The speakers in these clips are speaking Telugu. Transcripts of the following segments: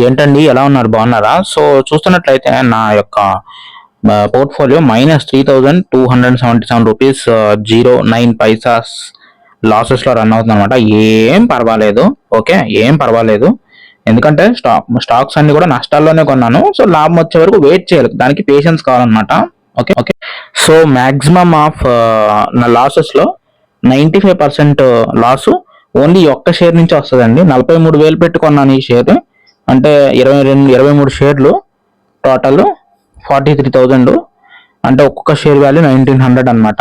ఏంటండి ఎలా ఉన్నారు? బాగున్నారా? సో చూస్తున్నట్లయితే నా యొక్క పోర్ట్ఫోలియో -3277 రూపీస్ 09 పైసాస్ లాసెస్ లో రన్ అవుతుంది అనమాట. ఏం పర్వాలేదు, ఓకే, ఏం పర్వాలేదు. ఎందుకంటే స్టాక్స్ అన్ని కూడా నష్టాల్లోనే కొన్నాను. సో లాభం వచ్చే వరకు వెయిట్ చేయాలి, దానికి పేషెన్స్ కావాలన్నమాట. Okay okay. So maximum of నా లాసెస్ లో 95% లాసు ఓన్లీ ఒక్క షేర్ నుంచి వస్తుందండి. 43,000 పెట్టుకున్నాను ఈ షేర్, అంటే 23 షేర్లు, టోటల్ 43,000, అంటే ఒక్కొక్క షేర్ వాల్యూ 1,900 అనమాట.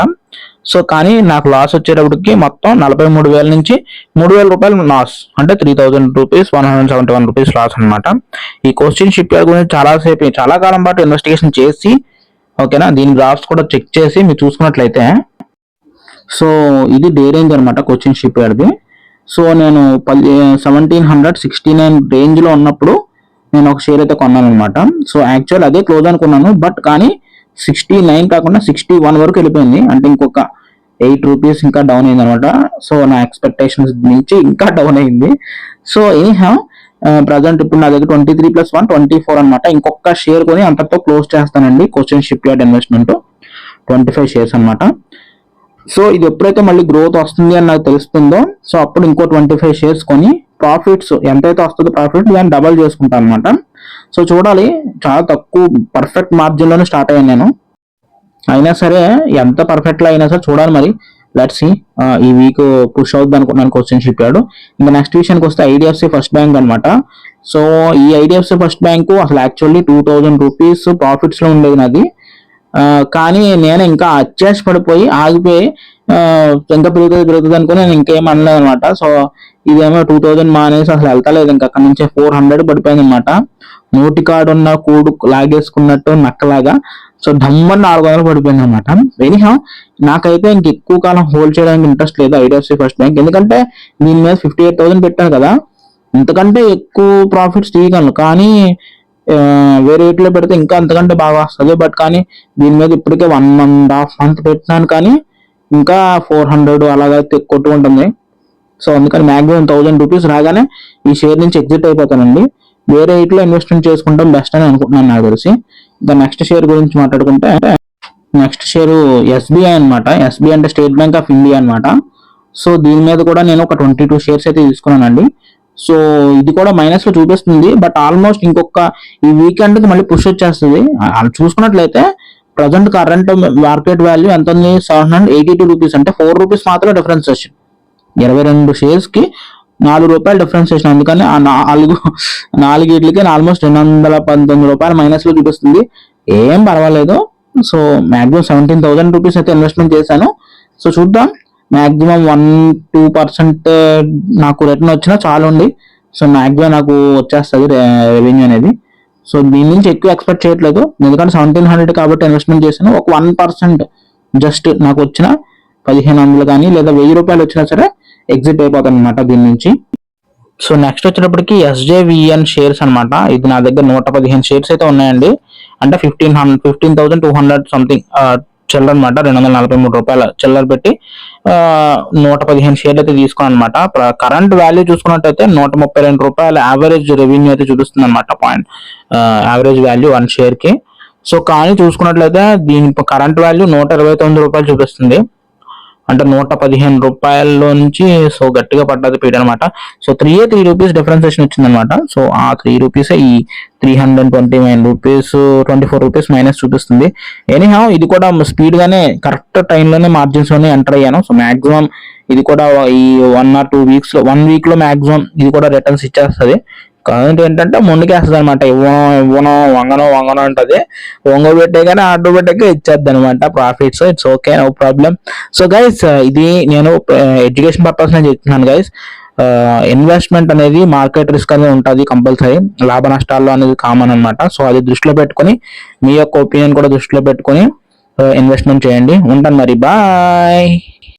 సో కానీ నాకు లాస్ వచ్చేటప్పటికి మొత్తం 43,000 నుంచి 3,000 రూపాయలు లాస్, అంటే 3,000 రూపీస్, 171 రూపీస్ లాస్ అనమాట. ఈ కోచిన్ షిప్ యార్డ్ గురించి చాలా కాలం పాటు ఇన్వెస్టిగేషన్ చేసి, ఓకేనా, దీని గ్రాఫ్స్ కూడా చెక్ చేసి మీరు చూసుకున్నట్లయితే, సో ఇది డే రేంజ్ అనమాట కోచిన్ షిప్ యార్డ్ది. సో నేను 1769 రేంజ్లో ఉన్నప్పుడు నేను ఒక షేర్ అయితే కొన్నాను అనమాట. సో యాక్చువల్ అదే క్లోజ్ అనుకున్నాను, బట్ కానీ 69 కాకుండా 61 వరకు వెళ్ళిపోయింది, అంటే ఇంకొక 8 రూపీస్ ఇంకా డౌన్ అయింది అనమాట. సో నా ఎక్స్పెక్టేషన్స్ నుంచి ఇంకా డౌన్ అయింది. సో ఎనీహౌ ప్రజెంట్ ఇప్పుడు నా దగ్గర 23 + 1 24 అనమాట. ఇంకొక షేర్ కొని అంతతో క్లోజ్ చేస్తానండి Cochin ship yard investment, 25 shares అనమాట. సో ఇది ఎప్పుడైతే మళ్ళీ గ్రోత్ వస్తుంది అని నాకు తెలుస్తుందో, సో అప్పుడు ఇంకో 25 షేర్స్ కొని ప్రాఫిట్స్ ఎంతైతే వస్తుందో ప్రాఫిట్ దాన్ని డబల్ చేసుకుంటాను అనమాట. సో చూడాలి, చాలా తక్కువ పర్ఫెక్ట్ మార్జిన్లోనే స్టార్ట్ అయ్యాను నేను. అయినా సరే ఎంత పర్ఫెక్ట్లో అయినా సరే చూడాలి మరి. లెట్స్ సీ, ఈ వీక్ పుష్ అవుతుంది అనుకుంటున్నాను కోచిన్ షిప్ యార్డ్. ఇంకా నెక్స్ట్ విషయానికి వస్తే ఐడిఎఫ్సి ఫస్ట్ బ్యాంక్ అనమాట. సో ఈ ఐడిఎఫ్సి ఫస్ట్ బ్యాంకు అసలు యాక్చువల్లీ 2,000 రూపీస్ ప్రాఫిట్స్లో ఉండేది నాది. కానీ నేను ఇంకా అత్యాశ పడిపోయి ఆగిపోయి, ఇంకా పెరుగుతుంది అనుకుని నేను ఇంకేం అనలేదు అనమాట. సో ఇదేమో 2,000 మానేసి అసలు వెళ్తలేదు, ఇంకా అక్కడ నుంచి 400 పడిపోయింది అనమాట. నోటి కాడు ఉన్న కూడు లాగేసుకున్నట్టు నక్కలాగా. సో డమ్మని 400 పడిపోయింది అనమాట. ఎనీహౌ నాకైతే ఇంక ఎక్కువ కాలం హోల్డ్ చేయడానికి ఇంట్రెస్ట్ లేదు ఐడిఎఫ్సి ఫస్ట్ బ్యాంక్, ఎందుకంటే దీని మీద 58,000 పెట్టాను కదా, ఇంతకంటే ఎక్కువ ప్రాఫిట్స్ తీయగలను. కానీ వేరే వీటిలో పెడితే ఇంకా అంతకంటే బాగా వస్తుంది, బట్ కానీ దీని మీద ఇప్పటికే 1.5 month పెట్టినాను, కానీ ఇంకా 400 అలాగా కొట్టుకుంటుంది. సో అందుకని మాక్సిమం 1,000 రూపీస్ రాగానే ఈ షేర్ నుంచి ఎగ్జిట్ అయిపోతానండి. వేరే వీటిలో ఇన్వెస్ట్మెంట్ చేసుకుంటాం బెస్ట్ అని అనుకుంటున్నాను నాకు తెలిసి. ఇంకా నెక్స్ట్ షేర్ గురించి మాట్లాడుకుంటే, నెక్స్ట్ షేర్ ఎస్బీఐ అనమాట. ఎస్బీఐ అంటే స్టేట్ బ్యాంక్ ఆఫ్ ఇండియా అనమాట. సో దీని మీద కూడా నేను ఒక 22 షేర్స్ అయితే తీసుకున్నానండి. సో ఇది కూడా మైనస్ లో చూపిస్తుంది, బట్ ఆల్మోస్ట్ ఇంకొక ఈ వీకెండ్ కి మళ్ళీ పుష్ వచ్చేస్తుంది. చూసుకున్నట్లయితే ప్రజెంట్ కరెంట్ మార్కెట్ వాల్యూ ఎంత ఉంది? 782 రూపీస్, అంటే 4 రూపీస్ మాత్రం డిఫరెన్స్ వచ్చింది. 22 షేర్స్ కి 4 రూపాయలు డిఫరెన్స్ వచ్చింది. అందుకని ఆ నాలుగిట్లకి ఆల్మోస్ట్ 219 రూపాయలు మైనస్ లో చూపిస్తుంది. ఏం పర్వాలేదు. సో మాక్సిమం 17,000 రూపీస్ అయితే ఇన్వెస్ట్మెంట్ చేశాను. సో చూద్దాం, మాక్సిమం 1-2% నాకు రిటర్న్ వచ్చినా చాలు అండి. సో మాక్సిమం నాకు వచ్చేస్తుంది రెవెన్యూ అనేది. సో దీని నుంచి ఎక్కువ ఎక్స్పెక్ట్ చేయట్లేదు, ఎందుకంటే 1,700 కాబట్టి ఇన్వెస్ట్మెంట్ చేశాను. ఒక 1% జస్ట్ నాకు వచ్చిన 1,500 కానీ లేదా 1,000 రూపాయలు వచ్చినా సరే ఎగ్జిట్ అయిపోతాను అనమాట దీని నుంచి. సో నెక్స్ట్ వచ్చేటప్పటికి ఎస్జేవిఎన్ షేర్స్ అనమాట. ఇది నా దగ్గర 115 షేర్స్ అయితే ఉన్నాయండి, అంటే 15,200 సంథింగ్ చిల్లర అనమాట. 243 రూపాయల చిల్లర పెట్టి 115 షేర్లు అయితే తీసుకున్నాను అనమాట. కరెంట్ వాల్యూ చూసుకున్నట్టయితే 132 రూపాయల యావరేజ్ రెవెన్యూ అయితే చూపిస్తుంది అనమాట, యావరేజ్ వాల్యూ 1 షేర్ కి. సో కానీ చూసుకున్నట్లయితే దీని కరెంట్ వాల్యూ 129 రూపాయలు చూపిస్తుంది, అంటే 115 రూపాయల్లో నుంచి సో గట్టిగా పడ్డది పీడ అనమాట. సో 3 రూపీస్ డిఫరెన్సేషన్ వచ్చింది అనమాట. సో ఆ 3 రూపీసే ఈ 329 రూపీస్ 24 రూపీస్ మైనస్ చూపిస్తుంది. ఎనీహౌ ఇది కూడా స్పీడ్ గానే కరెక్ట్ టైంలోనే మార్జిన్స్ లోనే ఎంటర్ అయ్యాను. సో మాక్సిమం ఇది కూడా ఈ 1 or 2 వీక్స్ లో 1 వీక్ లో మాక్సిమం ఇది కూడా రిటర్న్స్ ఇచ్చేస్తుంది. కాబట్టి ఏంటంటే ముందుకేస్తుంది అనమాట, ఇవ్వను వంగను అంటది. వంగబెట్టే కానీ ఆర్డర్ పెట్టాక ఇచ్చేద్ది అనమాట profits. It's okay, no problem. So guys ఇది నేను ఎడ్యుకేషన్ పర్పస్ నేను చెప్తున్నాను గైస్. ఇన్వెస్ట్మెంట్ అనేది మార్కెట్ రిస్క్ అనేది ఉంటుంది కంపల్సరీ, లాభ నష్టాల్లో అనేది కామన్ అనమాట. సో అది దృష్టిలో పెట్టుకొని మీ యొక్క ఒపీనియన్ కూడా దృష్టిలో పెట్టుకొని ఇన్వెస్ట్మెంట్ చేయండి. ఉంటాను మరి, బాయ్.